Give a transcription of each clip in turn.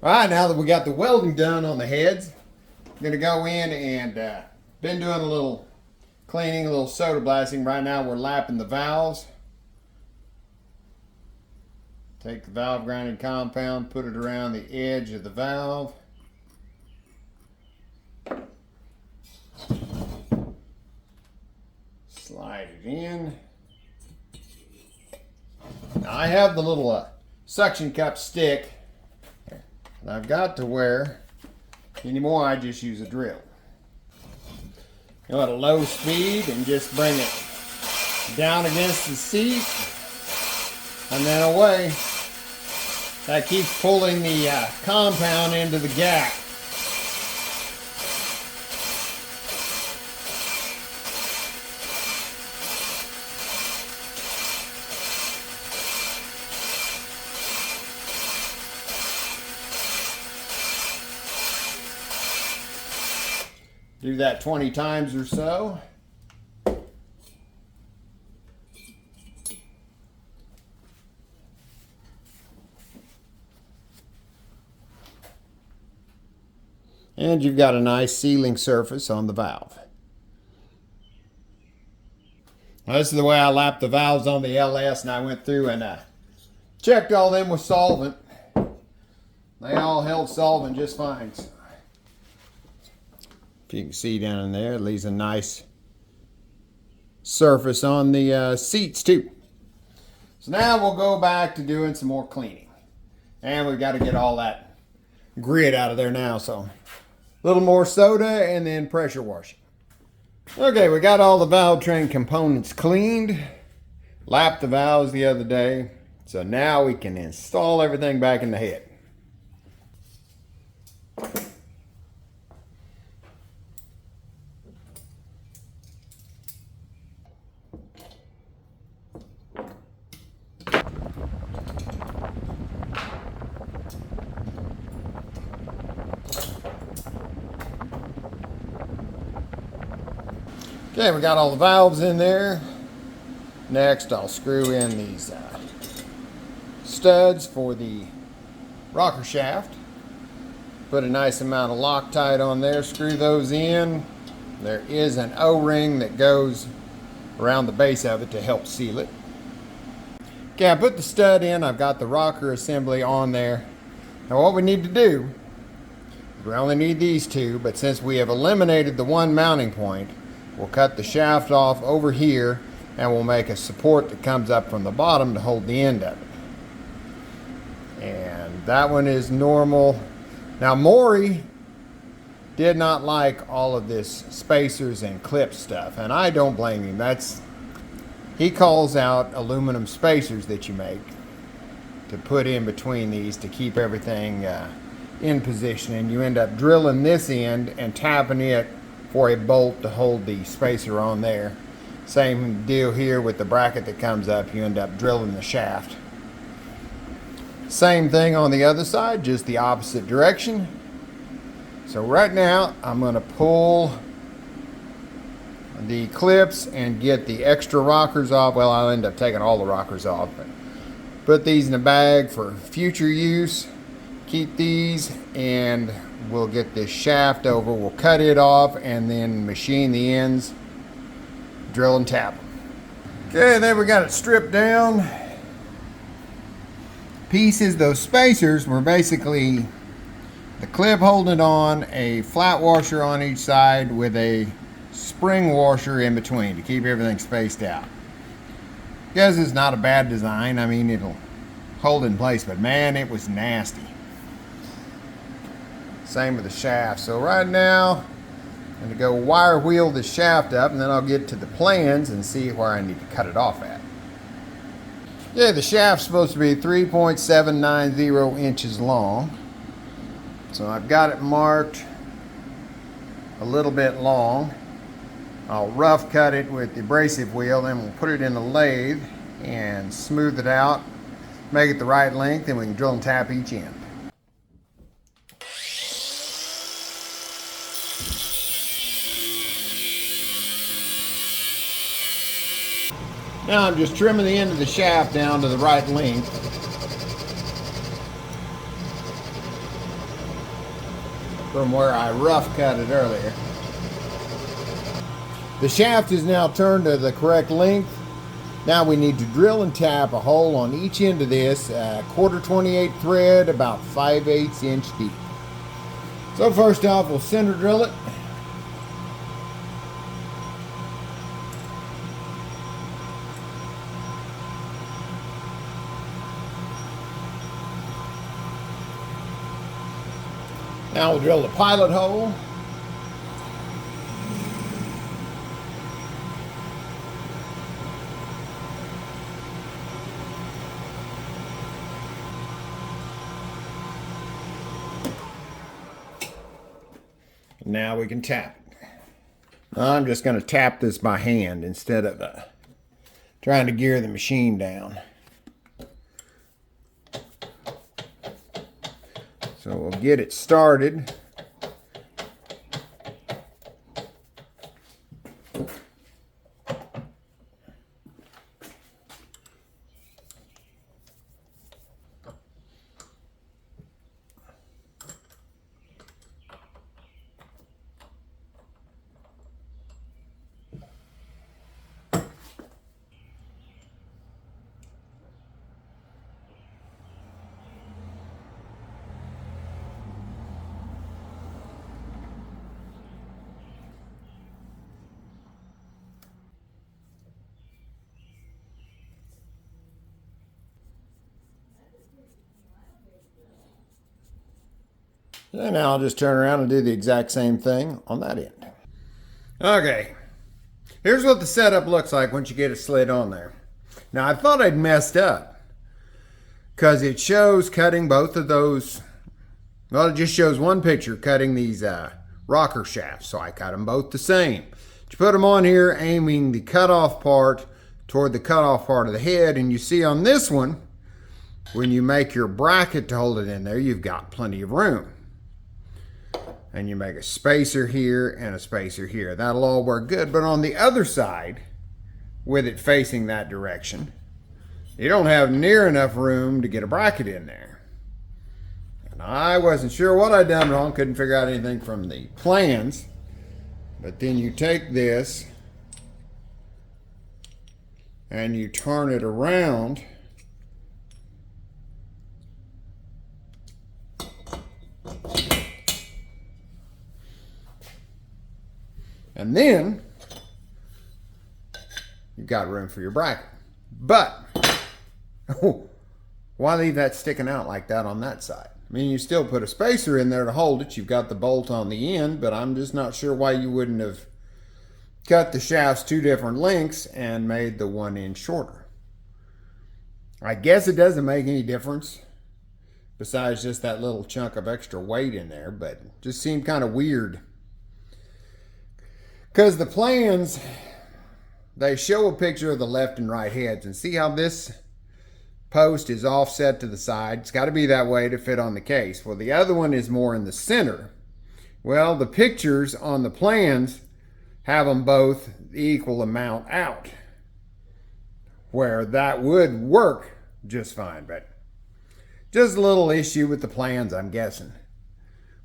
All right, now that we got the welding done on the heads, I'm gonna go in and been doing a little cleaning, a little soda blasting. Right now we're lapping the valves. Take the valve grinding compound, put it around the edge of the valve. Slide it in. Now I have the little suction cup stick. And I've got to where anymore I just use a drill. Go at a low speed and just bring it down against the seat and then away. That keeps pulling the compound into the gap. Do that 20 times or so. And you've got a nice sealing surface on the valve. Well, this is the way I lapped the valves on the LS, and I went through and checked all them with solvent. They all held solvent just fine. If you can see down in there, it leaves a nice surface on the seats too. So now we'll go back to doing some more cleaning. And we've got to get all that grit out of there now. So a little more soda and then pressure washing. Okay, we got all the Valvetrain components cleaned. Lapped the valves the other day. So now we can install everything back in the head. Okay, we got all the valves in there. Next, I'll screw in these studs for the rocker shaft. Put a nice amount of Loctite on there, screw those in. There is an O-ring that goes around the base of it to help seal it. Okay, I put the stud in. I've got the rocker assembly on there. Now what we need to do, we only need these two, but since we have eliminated the one mounting point, we'll cut the shaft off over here and we'll make a support that comes up from the bottom to hold the end of it. And that one is normal. Now Maury did not like all of this spacers and clip stuff, and I don't blame him. He calls out aluminum spacers that you make to put in between these to keep everything in position, and you end up drilling this end and tapping it for a bolt to hold the spacer on there. Same deal here with the bracket that comes up. You end up drilling the shaft. Same thing on the other side, just the opposite direction. So right now I'm going to pull the clips and get the extra rockers off. Well, I'll end up taking all the rockers off, but put these in a bag for future use. Keep these, and we'll get this shaft over. We'll cut it off and then machine the ends, drill and tap them. Okay, then we got it stripped down. Pieces, those spacers were basically the clip holding it on, a flat washer on each side with a spring washer in between to keep everything spaced out. Guess it's not a bad design. I mean, it'll hold in place, but man, it was nasty. Same with the shaft. So right now I'm going to go wire wheel the shaft up, and then I'll get to the plans and see where I need to cut it off at. Yeah, the shaft's supposed to be 3.790 inches long. So I've got it marked a little bit long. I'll rough cut it with the abrasive wheel, then we'll put it in the lathe and smooth it out, make it the right length, and we can drill and tap each end. Now I'm just trimming the end of the shaft down to the right length. from where I rough cut it earlier. The shaft is now turned to the correct length. Now we need to drill and tap a hole on each end of this, quarter 28 thread, about 5/8 inch deep. So first off, we'll center drill it. Now we'll drill the pilot hole. Now we can tap it. I'm just going to tap this by hand instead of trying to gear the machine down. So we'll get it started. And now I'll just turn around and do the exact same thing on that end. Okay, here's what the setup looks like once you get it slid on there. Now I thought I'd messed up because it shows cutting both of those. Well, it just shows one picture cutting these rocker shafts, so I cut them both the same. You put them on here aiming the cutoff part toward the cutoff part of the head, and you see on this one, when you make your bracket to hold it in there, you've got plenty of room. And you make a spacer here and a spacer here. That'll all work good. But on the other side, with it facing that direction, you don't have near enough room to get a bracket in there. And I wasn't sure what I'd done wrong. Couldn't figure out anything from the plans. But then you take this and you turn it around. And then you've got room for your bracket. But why leave that sticking out like that on that side? I mean, you still put a spacer in there to hold it. You've got the bolt on the end, but I'm just not sure why you wouldn't have cut the shafts two different lengths and made the one end shorter. I guess it doesn't make any difference besides just that little chunk of extra weight in there, but it just seemed kind of weird. Because the plans, they show a picture of the left and right heads, and see how this post is offset to the side. It's got to be that way to fit on the case. Well, the other one is more in the center. Well, the pictures on the plans have them both the equal amount out, where that would work just fine, but just a little issue with the plans, I'm guessing.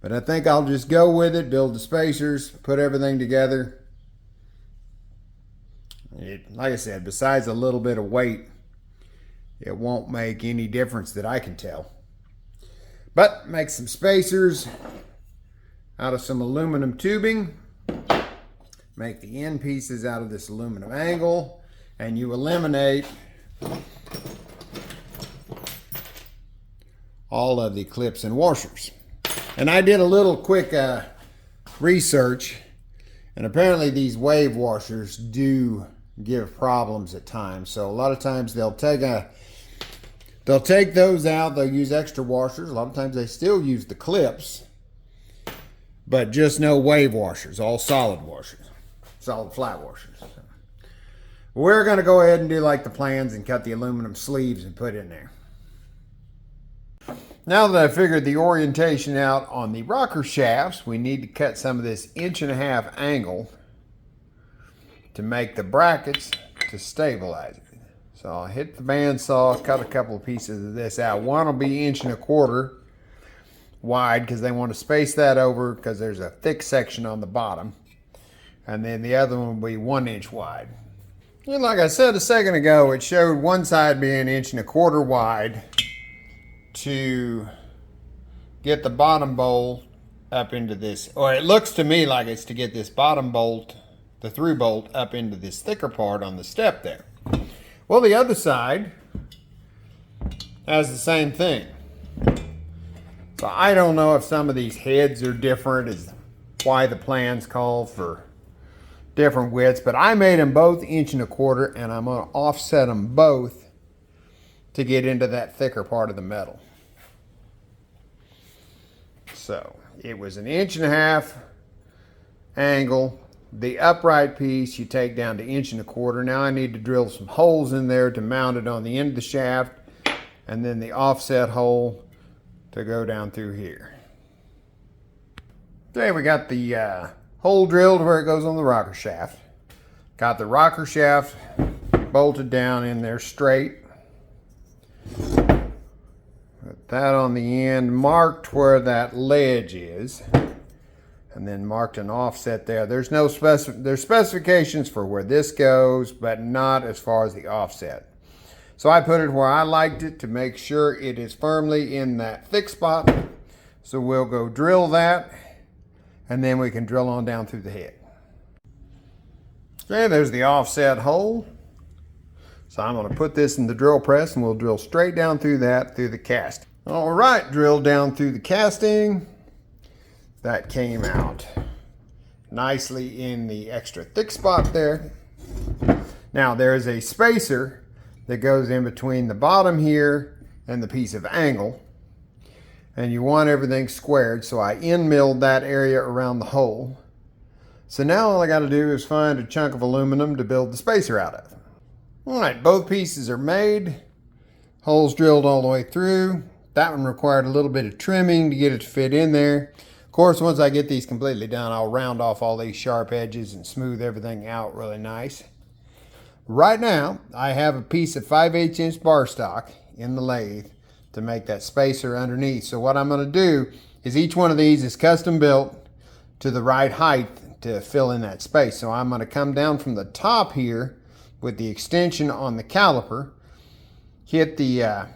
But I think I'll just go with it, build the spacers, put everything together. Like I said, besides a little bit of weight, it won't make any difference that I can tell. But make some spacers out of some aluminum tubing. Make the end pieces out of this aluminum angle, and you eliminate all of the clips and washers. And I did a little quick research, and apparently these wave washers do give problems at times. So a lot of times they'll take those out, they'll use extra washers. A lot of times they still use the clips, but just no wave washers, all solid washers, solid flat washers. So we're going to go ahead and do like the plans and cut the aluminum sleeves and put in there. Now that I figured the orientation out on the rocker shafts, we need to cut some of this 1.5 inch angle to make the brackets to stabilize it. So I'll hit the bandsaw, cut a couple of pieces of this out. One will be 1.25 inches wide because they want to space that over because there's a thick section on the bottom. And then the other one will be 1 inch wide. And like I said a second ago, it showed one side being 1.25 inches wide to get the bottom bolt up into this, or it looks to me like it's to get this bottom bolt, the through bolt, up into this thicker part on the step there. Well, the other side has the same thing. So I don't know if some of these heads are different, is why the plans call for different widths, but I made them both 1.25 inches, and I'm going to offset them both to get into that thicker part of the metal. So it was 1.5 inch angle. The upright piece you take down to 1.25 inches. Now I need to drill some holes in there to mount it on the end of the shaft, and then the offset hole to go down through here. Okay, we got the hole drilled where it goes on the rocker shaft. Got the rocker shaft bolted down in there straight. Put that on the end, marked where that ledge is, and then marked an offset there. There's specifications for where this goes, but not as far as the offset. So I put it where I liked it to make sure it is firmly in that thick spot. So we'll go drill that, and then we can drill on down through the head. Okay, there's the offset hole. So I'm going to put this in the drill press, and we'll drill straight down through that, through the casting. All right, drill down through the casting. That came out nicely in the extra thick spot there. Now there is a spacer that goes in between the bottom here and the piece of angle, and you want everything squared, so I end milled that area around the hole. So now all I got to do is find a chunk of aluminum to build the spacer out of. All right, both pieces are made, holes drilled all the way through. That one required a little bit of trimming to get it to fit in there. Of course, once I get these completely done, I'll round off all these sharp edges and smooth everything out really nice. Right now, I have a piece of 5/8 inch bar stock in the lathe to make that spacer underneath. So what I'm going to do is each one of these is custom built to the right height to fill in that space. So I'm going to come down from the top here with the extension on the caliper, hit the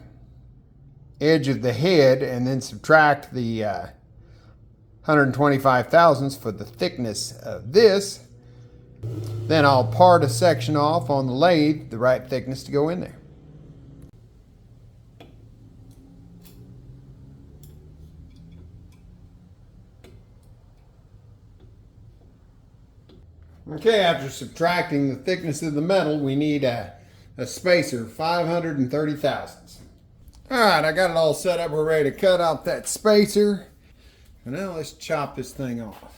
edge of the head, and then subtract the 125 thousandths for the thickness of this. Then I'll part a section off on the lathe, the right thickness to go in there. Okay, after subtracting the thickness of the metal, we need a spacer, 530 thousandths. All right, I got it all set up. We're ready to cut out that spacer. And now let's chop this thing off.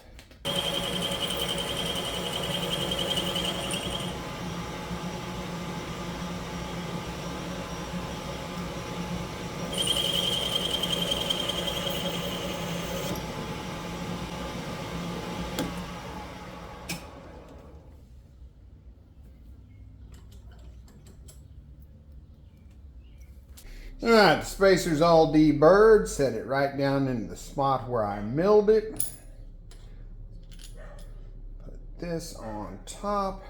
All right, the spacer's all deburred. Set it right down in the spot where I milled it. Put this on top.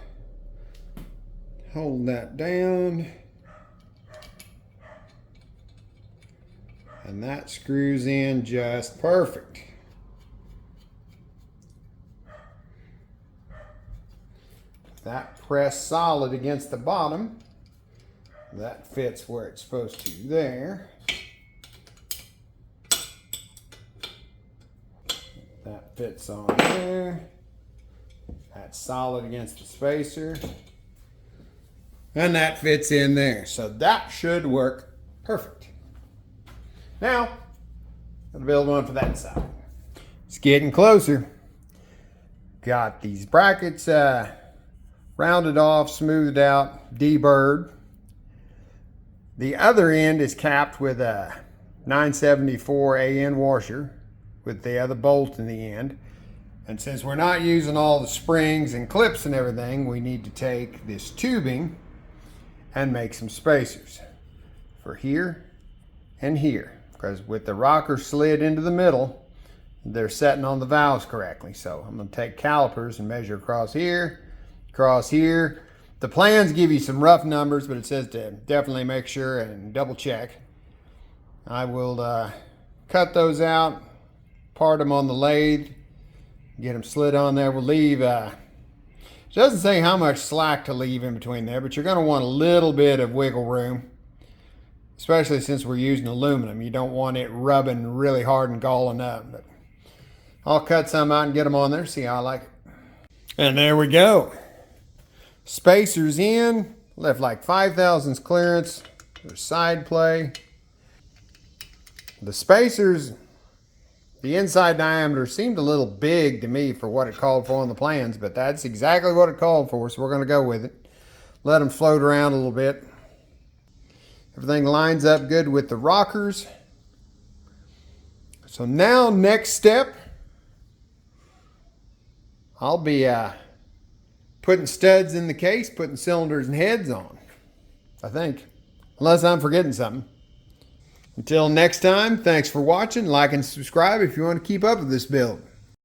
Hold that down. And that screws in just perfect. That pressed solid against the bottom. That fits where it's supposed to there. That fits on there. That's solid against the spacer. And that fits in there. So that should work perfect. Now, I'll build one for that side. It's getting closer. Got these brackets rounded off, smoothed out, deburred. The other end is capped with a 974 AN washer with the other bolt in the end. And since we're not using all the springs and clips and everything, we need to take this tubing and make some spacers for here and here. because with the rocker slid into the middle, they're setting on the valves correctly. So I'm going to take calipers and measure across here, across here. The plans give you some rough numbers, but it says to definitely make sure and double check. I will cut those out, part them on the lathe, get them slid on there. We'll leave, it doesn't say how much slack to leave in between there, but you're going to want a little bit of wiggle room, especially since we're using aluminum. You don't want it rubbing really hard and galling up. But I'll cut some out and get them on there, see how I like it. And there we go. Spacers in, left like 5 thousandths clearance. There's side play. The spacers, the inside diameter seemed a little big to me for what it called for on the plans, but that's exactly what it called for, so we're going to go with it. Let them float around a little bit. Everything lines up good with the rockers. So now, next step, I'll be putting studs in the case, putting cylinders and heads on, I think. Unless I'm forgetting something. Until next time, thanks for watching. Like and subscribe if you want to keep up with this build.